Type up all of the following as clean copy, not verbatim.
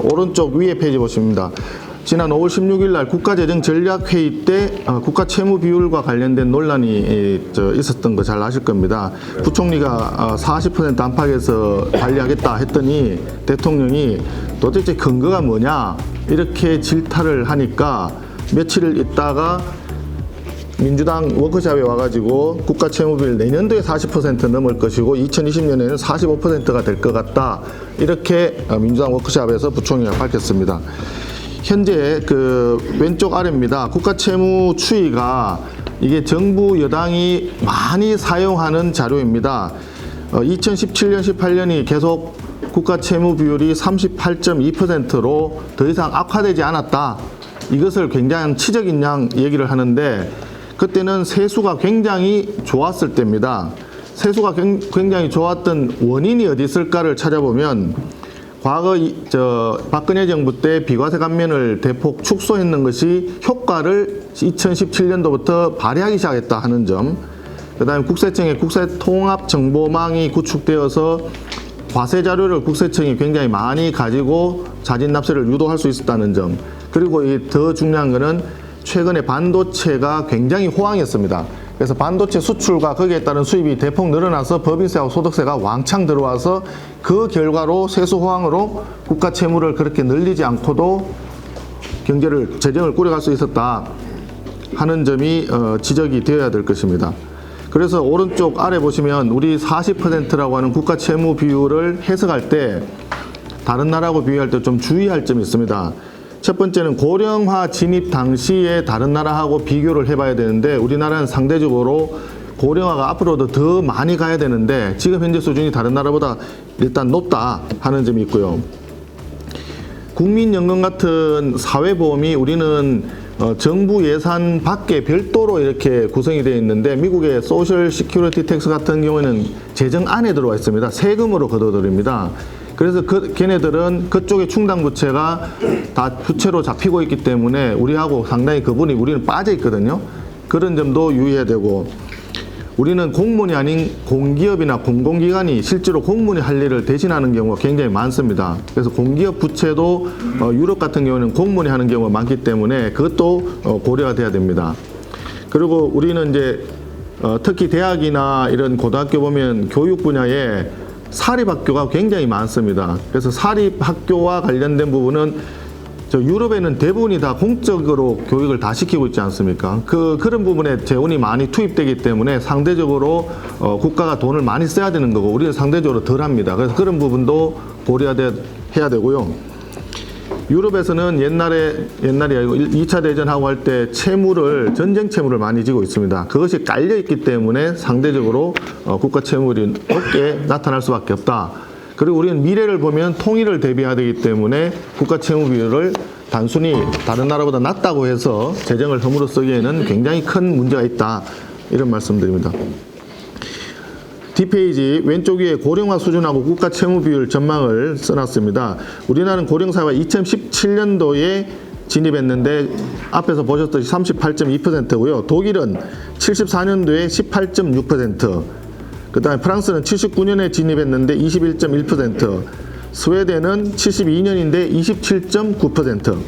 오른쪽 위에 페이지 보십니다. 지난 5월 16일 날 국가재정전략회의 때 국가채무 비율과 관련된 논란이 있었던 거 잘 아실 겁니다. 부총리가 40% 안팎에서 관리하겠다 했더니 대통령이 도대체 근거가 뭐냐 이렇게 질타를 하니까 며칠 있다가 민주당 워크숍에 와가지고 국가채무비율 내년도에 40% 넘을 것이고 2020년에는 45%가 될 것 같다 이렇게 민주당 워크숍에서 부총리가 밝혔습니다. 현재 그 왼쪽 아래입니다. 국가채무 추이가 이게 정부 여당이 많이 사용하는 자료입니다. 2017년, 18년이 계속 국가채무 비율이 38.2%로 더 이상 악화되지 않았다. 이것을 굉장히 치적인 양 얘기를 하는데 그때는 세수가 굉장히 좋았을 때입니다. 세수가 굉장히 좋았던 원인이 어디 있을까를 찾아보면 과거 박근혜 정부 때 비과세 감면을 대폭 축소했는 것이 효과를 2017년도부터 발휘하기 시작했다 하는 점, 그다음에 국세청의 국세통합정보망이 구축되어서 과세 자료를 국세청이 굉장히 많이 가지고 자진 납세를 유도할 수 있었다는 점, 그리고 더 중요한 것은 최근에 반도체가 굉장히 호황이었습니다. 그래서 반도체 수출과 거기에 따른 수입이 대폭 늘어나서 법인세하고 소득세가 왕창 들어와서 그 결과로 세수 호황으로 국가 채무를 그렇게 늘리지 않고도 재정을 꾸려갈 수 있었다 하는 점이 지적이 되어야 될 것입니다. 그래서 오른쪽 아래 보시면 우리 40%라고 하는 국가 채무 비율을 해석할 때 다른 나라하고 비교할 때 좀 주의할 점이 있습니다. 첫 번째는 고령화 진입 당시에 다른 나라하고 비교를 해봐야 되는데 우리나라는 상대적으로 고령화가 앞으로도 더 많이 가야 되는데 지금 현재 수준이 다른 나라보다 일단 높다 하는 점이 있고요. 국민연금 같은 사회보험이 우리는 정부 예산 밖에 별도로 이렇게 구성이 되어 있는데 미국의 소셜 시큐리티 텍스 같은 경우에는 재정 안에 들어와 있습니다. 세금으로 걷어들입니다. 그래서 걔네들은 그쪽의 충당 부채가 다 부채로 잡히고 있기 때문에 우리하고 상당히 그분이 우리는 빠져 있거든요. 그런 점도 유의해야 되고 우리는 공무원이 아닌 공기업이나 공공기관이 실제로 공무원이 할 일을 대신하는 경우가 굉장히 많습니다. 그래서 공기업 부채도 유럽 같은 경우는 공무원이 하는 경우가 많기 때문에 그것도 고려가 돼야 됩니다. 그리고 우리는 이제 특히 대학이나 이런 고등학교 보면 교육 분야에 사립학교가 굉장히 많습니다. 그래서 사립학교와 관련된 부분은 유럽에는 대부분이 다 공적으로 교육을 다 시키고 있지 않습니까? 그런 부분에 재원이 많이 투입되기 때문에 상대적으로 국가가 돈을 많이 써야 되는 거고 우리는 상대적으로 덜 합니다. 그래서 그런 부분도 고려해야 되고요. 유럽에서는 옛날이 아니고 2차 대전하고 할 때 전쟁 채무를 많이 지고 있습니다. 그것이 깔려있기 때문에 상대적으로 국가 채무율이 높게 나타날 수밖에 없다. 그리고 우리는 미래를 보면 통일을 대비해야 되기 때문에 국가 채무 비율을 단순히 다른 나라보다 낮다고 해서 재정을 허물어 쓰기에는 굉장히 큰 문제가 있다. 이런 말씀드립니다. 뒷페이지 왼쪽 위에 고령화 수준하고 국가 채무 비율 전망을 써놨습니다. 우리나라는 고령사회가 2017년도에 진입했는데 앞에서 보셨듯이 38.2%고요. 독일은 74년도에 18.6%, 그 다음에 프랑스는 79년에 진입했는데 21.1%, 스웨덴은 72년인데 27.9%,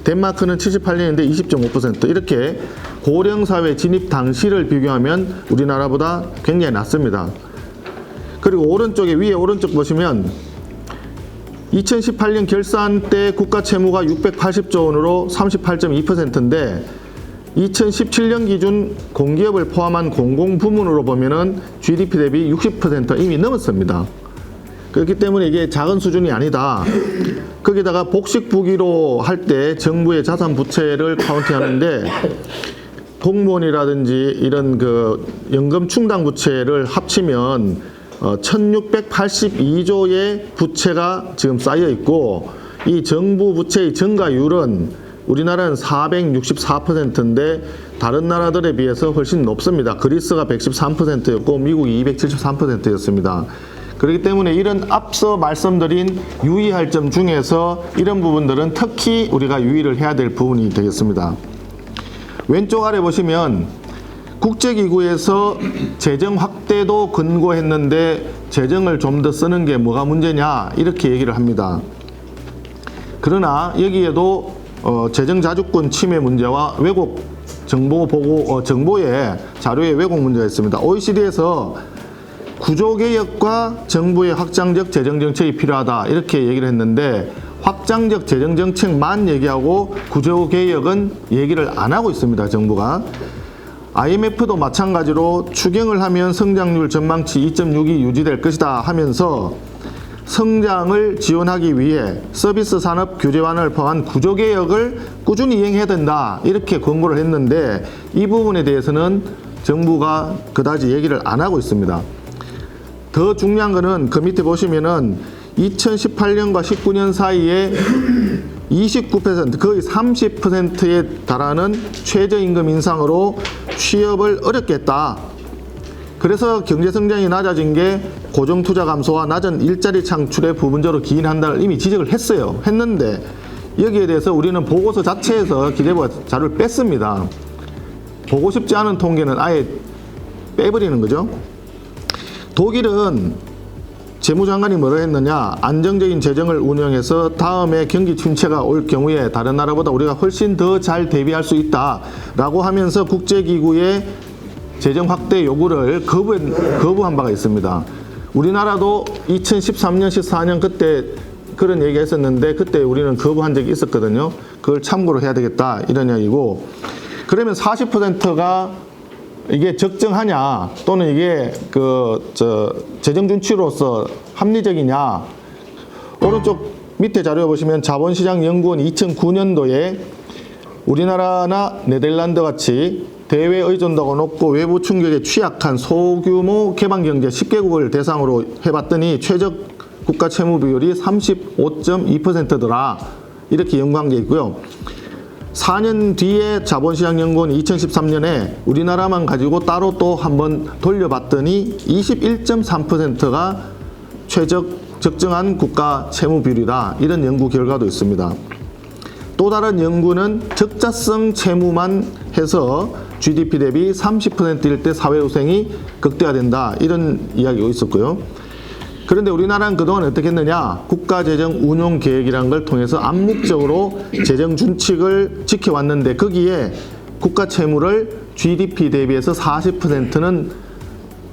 덴마크는 78년인데 20.5%, 이렇게 고령사회 진입 당시를 비교하면 우리나라보다 굉장히 낮습니다. 그리고 위에 오른쪽 보시면 2018년 결산 때 국가 채무가 680조 원으로 38.2%인데 2017년 기준 공기업을 포함한 공공부문으로 보면은 GDP 대비 60% 이미 넘었습니다. 그렇기 때문에 이게 작은 수준이 아니다. 거기다가 복식부기로 할 때 정부의 자산 부채를 카운팅하는데 공무원이라든지 이런 연금 충당 부채를 합치면 1682조의 부채가 지금 쌓여 있고 이 정부 부채의 증가율은 우리나라는 464%인데 다른 나라들에 비해서 훨씬 높습니다. 그리스가 113%였고 미국이 273%였습니다. 그렇기 때문에 이런 앞서 말씀드린 유의할 점 중에서 이런 부분들은 특히 우리가 유의를 해야 될 부분이 되겠습니다. 왼쪽 아래 보시면 국제기구에서 재정 확대도 권고했는데 재정을 좀 더 쓰는 게 뭐가 문제냐 이렇게 얘기를 합니다. 그러나 여기에도 재정 자주권 침해 문제와 왜곡 정보 보고 정보의 자료의 왜곡 문제가 있습니다. OECD에서 구조개혁과 정부의 확장적 재정정책이 필요하다 이렇게 얘기를 했는데 확장적 재정정책만 얘기하고 구조개혁은 얘기를 안 하고 있습니다. 정부가. IMF도 마찬가지로 추경을 하면 성장률 전망치 2.6이 유지될 것이다 하면서 성장을 지원하기 위해 서비스 산업 규제완을 포함한 구조개혁을 꾸준히 이행해야 된다 이렇게 권고를 했는데 이 부분에 대해서는 정부가 그다지 얘기를 안 하고 있습니다. 더 중요한 거는 그 밑에 보시면은 2018년과 19년 사이에 29% 거의 30%에 달하는 최저임금 인상으로 취업을 어렵게 했다. 그래서 경제성장이 낮아진 게 고정투자 감소와 낮은 일자리 창출에 부분적으로 기인한다를 이미 지적을 했는데 여기에 대해서 우리는 보고서 자체에서 기재부가 자료를 뺐습니다. 보고 싶지 않은 통계는 아예 빼버리는 거죠. 독일은 재무장관이 뭐라 했느냐, 안정적인 재정을 운영해서 다음에 경기 침체가 올 경우에 다른 나라보다 우리가 훨씬 더 잘 대비할 수 있다라고 하면서 국제기구의 재정 확대 요구를 거부한 바가 있습니다. 우리나라도 2013년, 14년 그때 그런 얘기가 있었는데 그때 우리는 거부한 적이 있었거든요. 그걸 참고로 해야 되겠다 이런 이야기고, 그러면 40%가 이게 적정하냐 또는 이게 재정 준치로서 합리적이냐. 오른쪽 밑에 자료에 보시면 자본시장연구원이 2009년도에 우리나라나 네덜란드 같이 대외 의존도가 높고 외부 충격에 취약한 소규모 개방경제 10개국을 대상으로 해봤더니 최적 국가 채무 비율이 35.2%더라 이렇게 연구한 게 있고요. 4년 뒤에 자본시장연구원이 2013년에 우리나라만 가지고 따로 또 한번 돌려봤더니 21.3%가 최적 적정한 국가 채무 비율이다 이런 연구 결과도 있습니다. 또 다른 연구는 적자성 채무만 해서 GDP 대비 30%일 때 사회후생이 극대화된다 이런 이야기가 있었고요. 그런데 우리나라는 그동안 어떻게 했느냐, 국가재정 운용계획이라는 걸 통해서 암묵적으로 재정 준칙을 지켜왔는데 거기에 국가 채무를 GDP 대비해서 40%는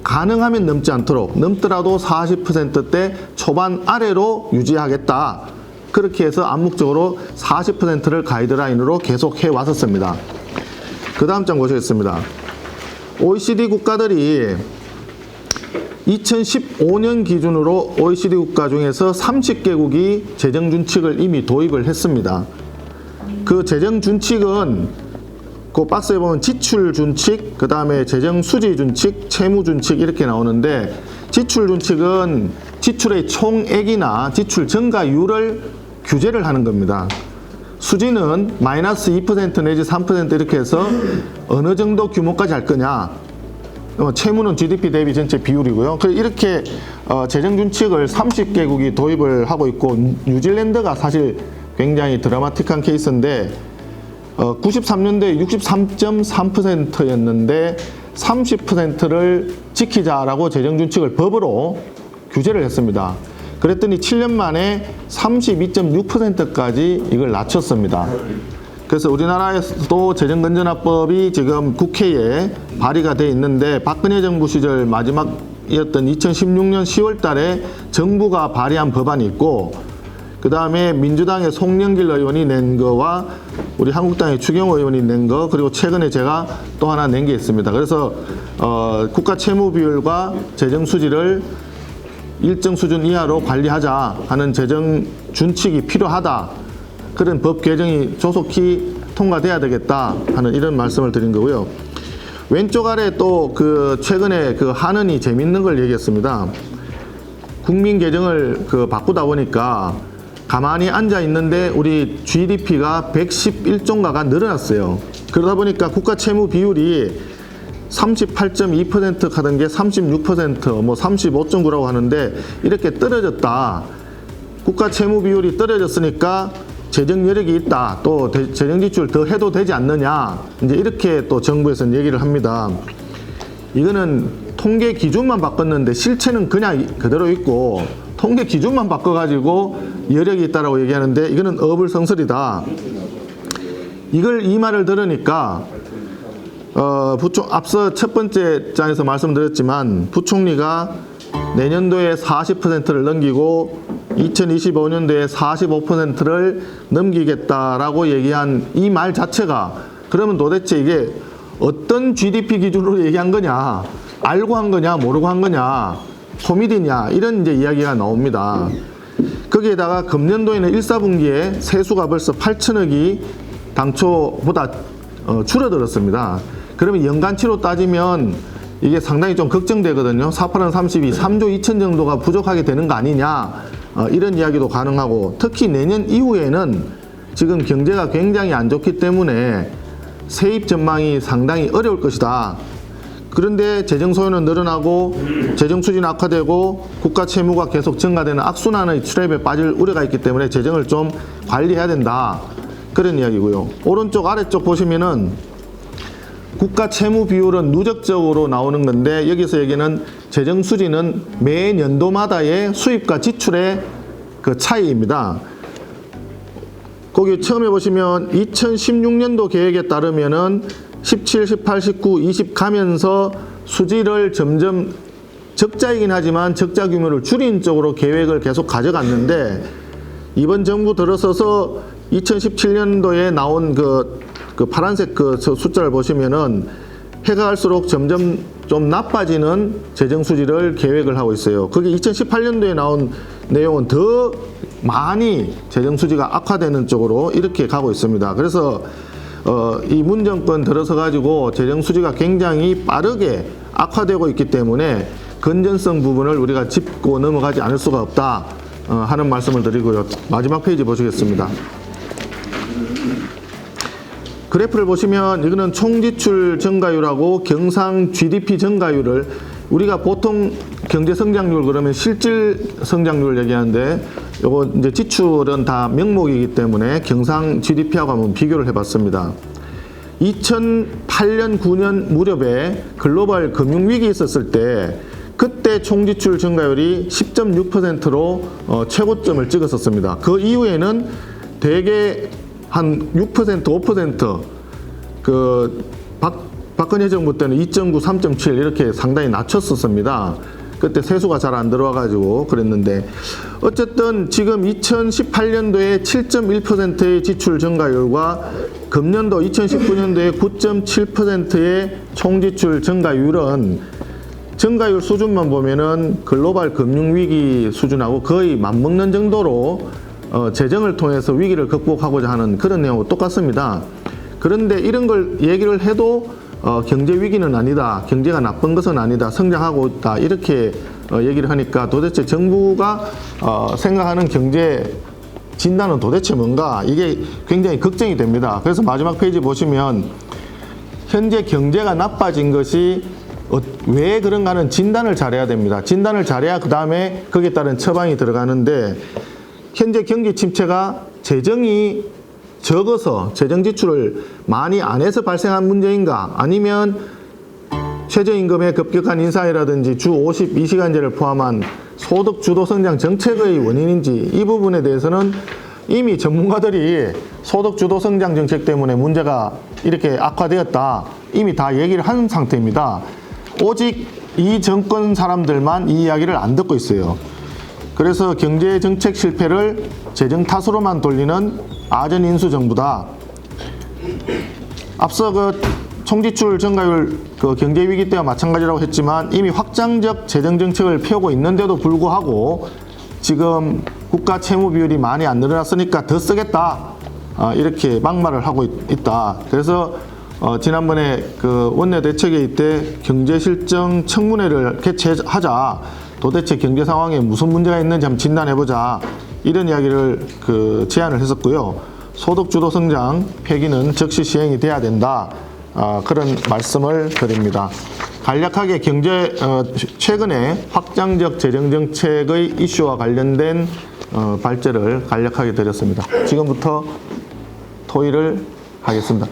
가능하면 넘지 않도록, 넘더라도 40%대 초반 아래로 유지하겠다. 그렇게 해서 암묵적으로 40%를 가이드라인으로 계속 해왔었습니다. 그 다음 장 보시겠습니다. OECD 국가들이 2015년 기준으로 OECD 국가 중에서 30개국이 재정 준칙을 이미 도입을 했습니다. 그 재정 준칙은 그 박스에 보면 지출 준칙, 그 다음에 재정 수지 준칙, 채무 준칙 이렇게 나오는데, 지출 준칙은 지출의 총액이나 지출 증가율을 규제를 하는 겁니다. 수지는 마이너스 2% 내지 3% 이렇게 해서 어느 정도 규모까지 할 거냐. 채무는 GDP 대비 전체 비율이고요. 이렇게 재정 준칙을 30개국이 도입을 하고 있고, 뉴질랜드가 사실 굉장히 드라마틱한 케이스인데 93년도에 63.3%였는데 30%를 지키자라고 재정 준칙을 법으로 규제를 했습니다. 그랬더니 7년 만에 32.6%까지 이걸 낮췄습니다. 그래서 우리나라에서도 재정건전화법이 지금 국회에 발의가 돼 있는데, 박근혜 정부 시절 마지막이었던 2016년 10월 달에 정부가 발의한 법안이 있고, 그 다음에 민주당의 송영길 의원이 낸 거와 우리 한국당의 추경호 의원이 낸 거, 그리고 최근에 제가 또 하나 낸 게 있습니다. 그래서 국가 채무 비율과 재정 수지를 일정 수준 이하로 관리하자 하는 재정 준칙이 필요하다. 그런 법 개정이 조속히 통과돼야 되겠다 하는 이런 말씀을 드린 거고요. 왼쪽 아래 또 최근에 한은이 재밌는 걸 얘기했습니다. 국민 계정을 바꾸다 보니까 가만히 앉아 있는데 우리 GDP가 111조가가 늘어났어요. 그러다 보니까 국가 채무 비율이 38.2% 하던 게 36%, 뭐 35.9라고 하는데 이렇게 떨어졌다. 국가 채무 비율이 떨어졌으니까 재정 여력이 있다. 또 재정 지출 더 해도 되지 않느냐. 이제 이렇게 또 정부에서는 얘기를 합니다. 이거는 통계 기준만 바꿨는데 실체는 그냥 그대로 있고 통계 기준만 바꿔가지고 여력이 있다라고 얘기하는데 이거는 어불성설이다. 이 말을 들으니까 앞서 첫 번째 장에서 말씀드렸지만 부총리가 내년도에 40%를 넘기고 2025년도에 45%를 넘기겠다라고 얘기한 이 말 자체가 그러면 도대체 이게 어떤 GDP 기준으로 얘기한 거냐, 알고 한 거냐, 모르고 한 거냐, 코미디냐, 이런 이제 이야기가 나옵니다. 거기에다가 금년도에는 1사분기에 세수가 벌써 8천억이 당초보다 줄어들었습니다. 그러면 연간치로 따지면 이게 상당히 좀 걱정되거든요. 4, 8, 32, 3조 2천 정도가 부족하게 되는 거 아니냐, 이런 이야기도 가능하고, 특히 내년 이후에는 지금 경제가 굉장히 안 좋기 때문에 세입 전망이 상당히 어려울 것이다. 그런데 재정 소요는 늘어나고 재정 수준 악화되고 국가 채무가 계속 증가되는 악순환의 트랩에 빠질 우려가 있기 때문에 재정을 좀 관리해야 된다. 그런 이야기고요. 오른쪽 아래쪽 보시면은 국가 채무 비율은 누적적으로 나오는 건데 여기서 얘기는 재정 수지는 매 년도마다의 수입과 지출의 그 차이입니다. 거기 처음에 보시면 2016년도 계획에 따르면은 17, 18, 19, 20 가면서 수지를 점점 적자이긴 하지만 적자 규모를 줄인 쪽으로 계획을 계속 가져갔는데 이번 정부 들어서서 2017년도에 나온 그 파란색 그 숫자를 보시면은 해가 갈수록 점점 좀 나빠지는 재정 수지를 계획을 하고 있어요. 그게 2018년도에 나온 내용은 더 많이 재정 수지가 악화되는 쪽으로 이렇게 가고 있습니다. 그래서 이 문 정권 들어서 가지고 재정 수지가 굉장히 빠르게 악화되고 있기 때문에 건전성 부분을 우리가 짚고 넘어가지 않을 수가 없다 하는 말씀을 드리고요. 마지막 페이지 보시겠습니다. 그래프를 보시면 이거는 총지출 증가율하고 경상 GDP 증가율을 우리가 보통 경제 성장률 그러면 실질 성장률을 얘기하는데 요거 이제 지출은 다 명목이기 때문에 경상 GDP하고 한번 비교를 해봤습니다. 2008년 9년 무렵에 글로벌 금융위기 있었을 때 그때 총지출 증가율이 10.6%로 최고점을 찍었었습니다. 그 이후에는 대개 한 6%, 5% 박근혜 정부 때는 2.9, 3.7 이렇게 상당히 낮췄었습니다. 그때 세수가 잘 안 들어와가지고 그랬는데 어쨌든 지금 2018년도에 7.1%의 지출 증가율과 금년도 2019년도에 9.7%의 총지출 증가율은 증가율 수준만 보면은 글로벌 금융위기 수준하고 거의 맞먹는 정도로 재정을 통해서 위기를 극복하고자 하는 그런 내용하고 똑같습니다. 그런데 이런 걸 얘기를 해도 경제 위기는 아니다, 경제가 나쁜 것은 아니다, 성장하고 있다 이렇게 얘기를 하니까 도대체 정부가 생각하는 경제 진단은 도대체 뭔가 이게 굉장히 걱정이 됩니다. 그래서 마지막 페이지 보시면 현재 경제가 나빠진 것이 왜 그런가는 진단을 잘해야 됩니다. 진단을 잘해야 그 다음에 거기에 따른 처방이 들어가는데 현재 경기 침체가 재정이 적어서 재정 지출을 많이 안 해서 발생한 문제인가 아니면 최저임금의 급격한 인상이라든지 주 52시간제를 포함한 소득 주도 성장 정책의 원인인지 이 부분에 대해서는 이미 전문가들이 소득 주도 성장 정책 때문에 문제가 이렇게 악화되었다 이미 다 얘기를 한 상태입니다. 오직 이 정권 사람들만 이 이야기를 안 듣고 있어요. 그래서 경제 정책 실패를 재정 탓으로만 돌리는 아전 인수 정부다. 앞서 총지출 증가율 경제 위기 때와 마찬가지라고 했지만 이미 확장적 재정 정책을 펴고 있는데도 불구하고 지금 국가 채무 비율이 많이 안 늘어났으니까 더 쓰겠다. 이렇게 막말을 하고 있다. 그래서 지난번에 원내 대책회의 때 경제실정 청문회를 개최하자. 도대체 경제 상황에 무슨 문제가 있는지 한번 진단해보자. 이런 이야기를 제안을 했었고요. 소득주도 성장 폐기는 즉시 시행이 돼야 된다. 그런 말씀을 드립니다. 간략하게 최근에 확장적 재정정책의 이슈와 관련된 발제를 간략하게 드렸습니다. 지금부터 토의를 하겠습니다.